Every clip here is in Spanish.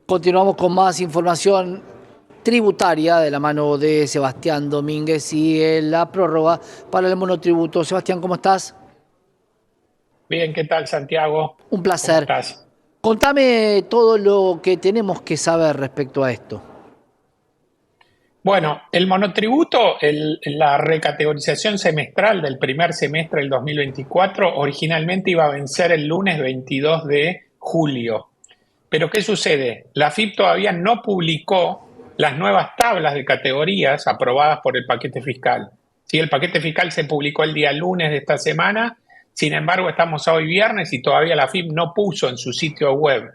Continuamos con más información tributaria de la mano de Sebastián Domínguez y la prórroga para el monotributo. Sebastián, ¿cómo estás? Bien, ¿qué tal, Santiago? Un ¿Cómo placer. estás? Contame todo lo que tenemos que saber respecto a esto. Bueno, el monotributo, la recategorización semestral del primer semestre del 2024 originalmente iba a vencer el lunes 22 de julio. Pero ¿qué sucede? La AFIP todavía no publicó las nuevas tablas de categorías aprobadas por el paquete fiscal. Sí, el paquete fiscal se publicó el día lunes de esta semana, sin embargo estamos hoy viernes y todavía la AFIP no puso en su sitio web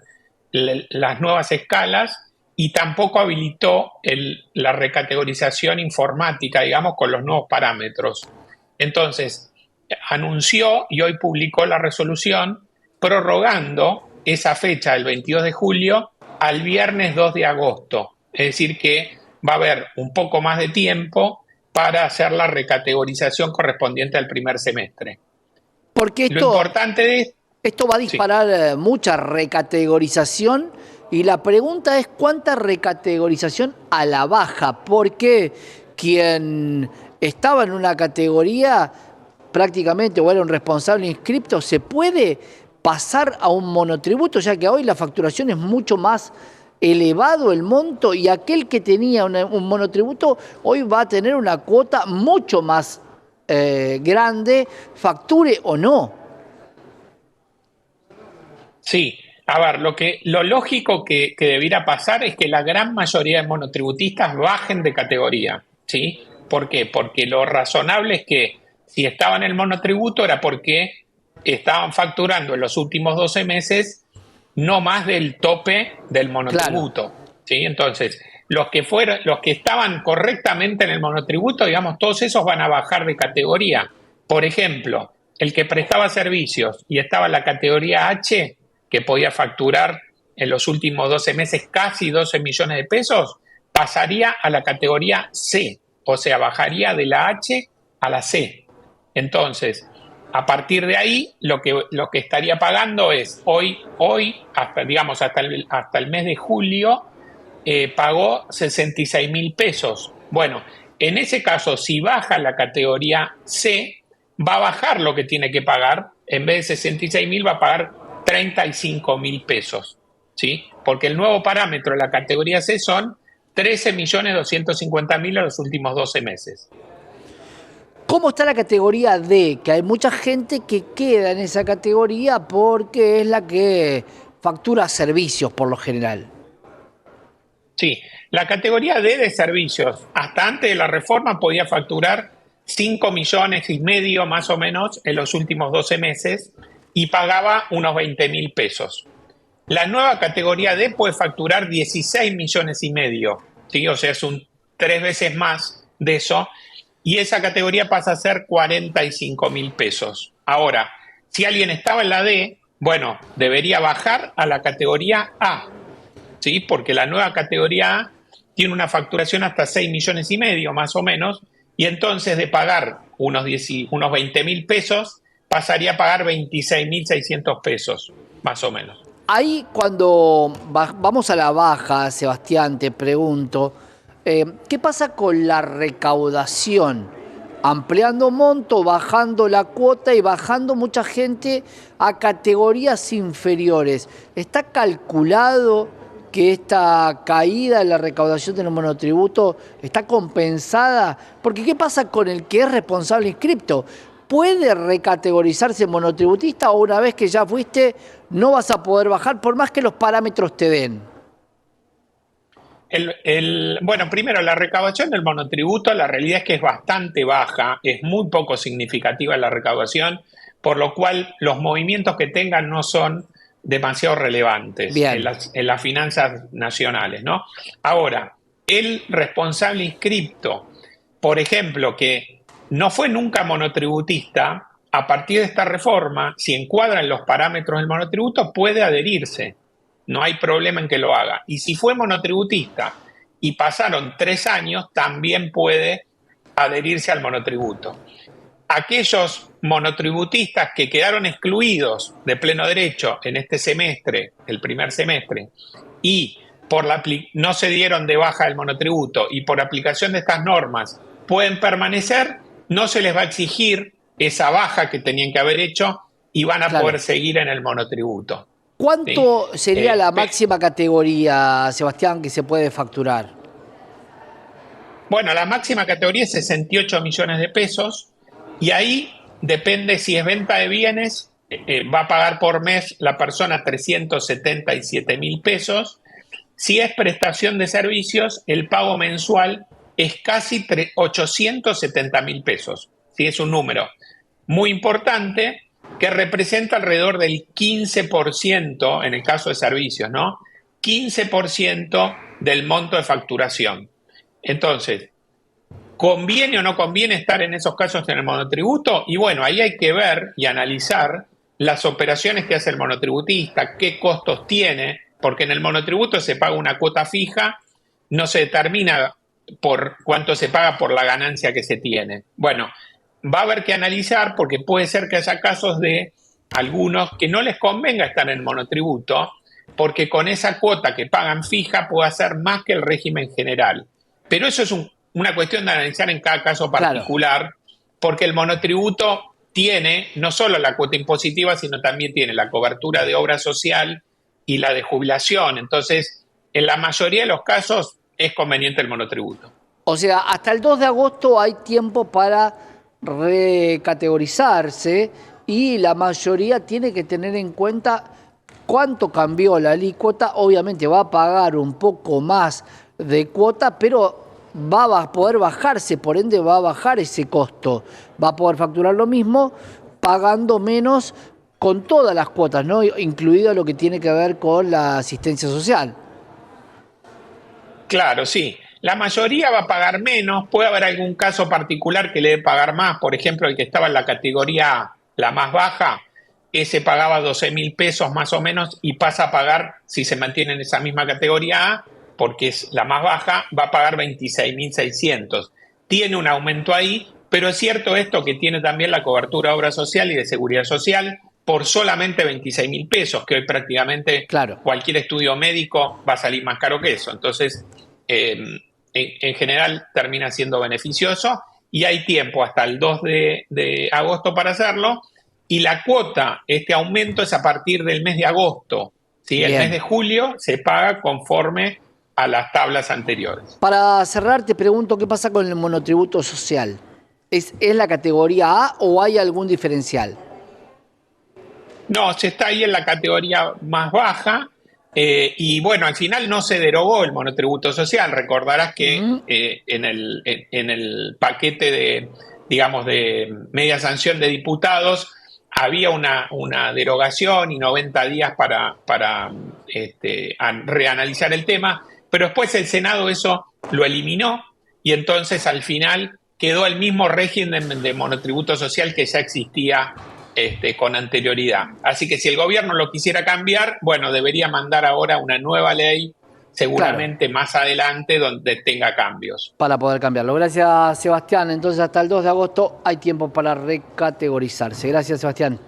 las nuevas escalas y tampoco habilitó la recategorización informática, digamos, con los nuevos parámetros. Entonces, anunció y hoy publicó la resolución prorrogando esa fecha del 22 de julio al viernes 2 de agosto. Es decir, que va a haber un poco más de tiempo para hacer la recategorización correspondiente al primer semestre. Porque Lo esto, importante de... esto va a Sí. disparar mucha recategorización y la pregunta es cuánta recategorización a la baja, porque quien estaba en una categoría prácticamente o era un responsable inscripto, se puede pasar a un monotributo, ya que hoy la facturación es mucho más elevado el monto y aquel que tenía un monotributo hoy va a tener una cuota mucho más grande, facture o no. Sí, a ver, lo lógico que debiera pasar es que la gran mayoría de monotributistas bajen de categoría, ¿sí? ¿Por qué? Porque lo razonable es que si estaban en el monotributo era porque estaban facturando en los últimos 12 meses no más del tope del Claro. monotributo, ¿sí? Entonces, los que estaban correctamente en el monotributo, digamos, todos esos van a bajar de categoría. Por ejemplo, el que prestaba servicios y estaba en la categoría H, que podía facturar en los últimos 12 meses casi 12 millones de pesos, pasaría a la categoría C, o sea, bajaría de la H a la C. Entonces, a partir de ahí, lo que estaría pagando es hoy hasta, digamos, hasta el mes de julio, pagó 66.000 pesos. Bueno, en ese caso, si baja la categoría C, va a bajar lo que tiene que pagar. En vez de 66.000, va a pagar 35.000 pesos. ¿Sí? Porque el nuevo parámetro de la categoría C son 13.250.000 en los últimos 12 meses. ¿Cómo está la categoría D? Que hay mucha gente que queda en esa categoría porque es la que factura servicios por lo general. Sí, la categoría D de servicios, hasta antes de la reforma podía facturar 5,5 millones más o menos en los últimos 12 meses y pagaba unos 20.000 pesos. La nueva categoría D puede facturar 16,5 millones, ¿sí? O sea, es un 3 veces más de eso, y esa categoría pasa a ser 45.000 pesos. Ahora, si alguien estaba en la D, bueno, debería bajar a la categoría A, ¿sí? Porque la nueva categoría A tiene una facturación hasta 6,5 millones más o menos, y entonces de pagar unos 20.000 pesos, pasaría a pagar 26.600 pesos, más o menos. Ahí cuando vamos a la baja, Sebastián, te pregunto, ¿qué pasa con la recaudación? Ampliando monto, bajando la cuota y bajando mucha gente a categorías inferiores. ¿Está calculado que esta caída en la recaudación de los monotributos está compensada? Porque ¿qué pasa con el que es responsable inscripto? ¿Puede recategorizarse monotributista o una vez que ya fuiste no vas a poder bajar por más que los parámetros te den? Bueno, primero, la recaudación del monotributo, la realidad es que es bastante baja, es muy poco significativa la recaudación, por lo cual los movimientos que tengan no son demasiado relevantes en Bien. las finanzas nacionales, ¿no? Ahora, el responsable inscripto, por ejemplo, que no fue nunca monotributista, a partir de esta reforma, si encuadra en los parámetros del monotributo, puede adherirse. No hay problema en que lo haga. Y si fue monotributista y pasaron 3 años, también puede adherirse al monotributo. Aquellos monotributistas que quedaron excluidos de pleno derecho en este semestre, el primer semestre, y no se dieron de baja del monotributo y por aplicación de estas normas pueden permanecer, no se les va a exigir esa baja que tenían que haber hecho y van a Claro. poder seguir en el monotributo. ¿Cuánto ¿Sí? sería la máxima categoría, Sebastián, que se puede facturar? Bueno, la máxima categoría es 68 millones de pesos y ahí depende si es venta de bienes, va a pagar por mes la persona 377.000 pesos. Si es prestación de servicios, el pago mensual es casi 870.000 pesos. ¿Sí? Es un número muy importante que representa alrededor del 15% en el caso de servicios, ¿no? 15% del monto de facturación. Entonces, ¿conviene o no conviene estar en esos casos en el monotributo? Y bueno, ahí hay que ver y analizar las operaciones que hace el monotributista, qué costos tiene, porque en el monotributo se paga una cuota fija, no se determina por cuánto se paga por la ganancia que se tiene. Bueno, va a haber que analizar porque puede ser que haya casos de algunos que no les convenga estar en el monotributo, porque con esa cuota que pagan fija puede hacer más que el régimen general. Pero eso es una cuestión de analizar en cada caso particular, claro, porque el monotributo tiene no solo la cuota impositiva, sino también tiene la cobertura de obra social y la de jubilación. Entonces, en la mayoría de los casos es conveniente el monotributo. O sea, hasta el 2 de agosto hay tiempo para recategorizarse y la mayoría tiene que tener en cuenta cuánto cambió la alícuota. Obviamente va a pagar un poco más de cuota, pero va a poder bajarse, por ende va a bajar ese costo. Va a poder facturar lo mismo pagando menos con todas las cuotas, ¿no? Incluido lo que tiene que ver con la asistencia social. Claro, sí. La mayoría va a pagar menos, puede haber algún caso particular que le debe pagar más, por ejemplo, el que estaba en la categoría A, la más baja, ese pagaba 12.000 pesos más o menos y pasa a pagar, si se mantiene en esa misma categoría A, porque es la más baja, va a pagar 26.600. Tiene un aumento ahí, pero es cierto esto que tiene también la cobertura de obra social y de seguridad social por solamente 26.000 pesos, que hoy prácticamente claro, cualquier estudio médico va a salir más caro que eso. Entonces, en general termina siendo beneficioso y hay tiempo hasta el 2 de agosto para hacerlo. Y la cuota, este aumento es a partir del mes de agosto. ¿Sí? El mes de julio se paga conforme a las tablas anteriores. Para cerrar, te pregunto qué pasa con el monotributo social. ¿Es la categoría A o hay algún diferencial? No, se está ahí en la categoría más baja. Y bueno, al final no se derogó el monotributo social. Recordarás que en el paquete de, digamos, de media sanción de diputados había una derogación y 90 días para reanalizar el tema, pero después el Senado eso lo eliminó y entonces al final quedó el mismo régimen de monotributo social que ya existía con anterioridad. Así que si el gobierno lo quisiera cambiar, bueno, debería mandar ahora una nueva ley, seguramente más adelante, donde tenga cambios. Para poder cambiarlo. Gracias, Sebastián. Entonces, hasta el 2 de agosto hay tiempo para recategorizarse. Gracias, Sebastián.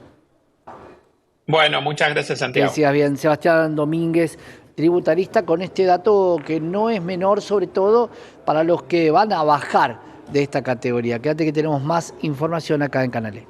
Bueno, muchas gracias, Santiago. Que sigas bien. Sebastián Domínguez, tributarista, con este dato que no es menor, sobre todo para los que van a bajar de esta categoría. Quédate que tenemos más información acá en Canal E.